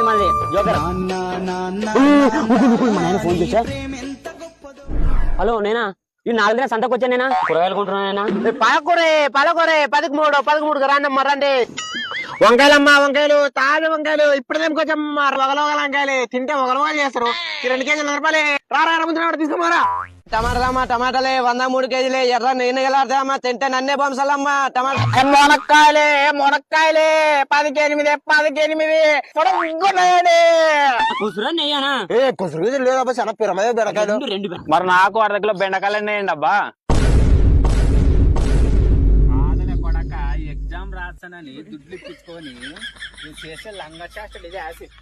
ఇది మళ్ళీ joker. Phone చేసా. హలో నేనా ఈ 4 దిన సంతకు వచ్చా నేనా కూరగాయలు కొంటున్నా. పాలకూరే 13 రాండమ్మా రండి. వంకాయలమ్మా వంకాయలు తాజా వంకాయలు ఇప్పుడు తెంపుకొచ్చమ్మా. వగలవగల వంకాయలు తింటే వగలవగలు చేస్తారు. 2 కేజీలు రూపాయలే. రారా తీసుకోమారా. టమాటాలమ్మా టమాటాలే 103 కేజీలే. ఎర్ర నేను గెలాడతామా తింటే నన్నే పంచాలమ్మా. టమాటా మునక్కాయలే 10 పొడుగున్నాయండి. కుసురు లేదబ్బా చాలా పిరమయ్య బెండకాయలు. మరి నాకు 1/2 కిలో బెండకాయలు ఉన్నాయండి అబ్బా. ఎగ్జామ్ రాస్తానని దుడ్లు ఇప్పించుకొని చేసే లంగ చేష్టలు ఇది యాసిడ్.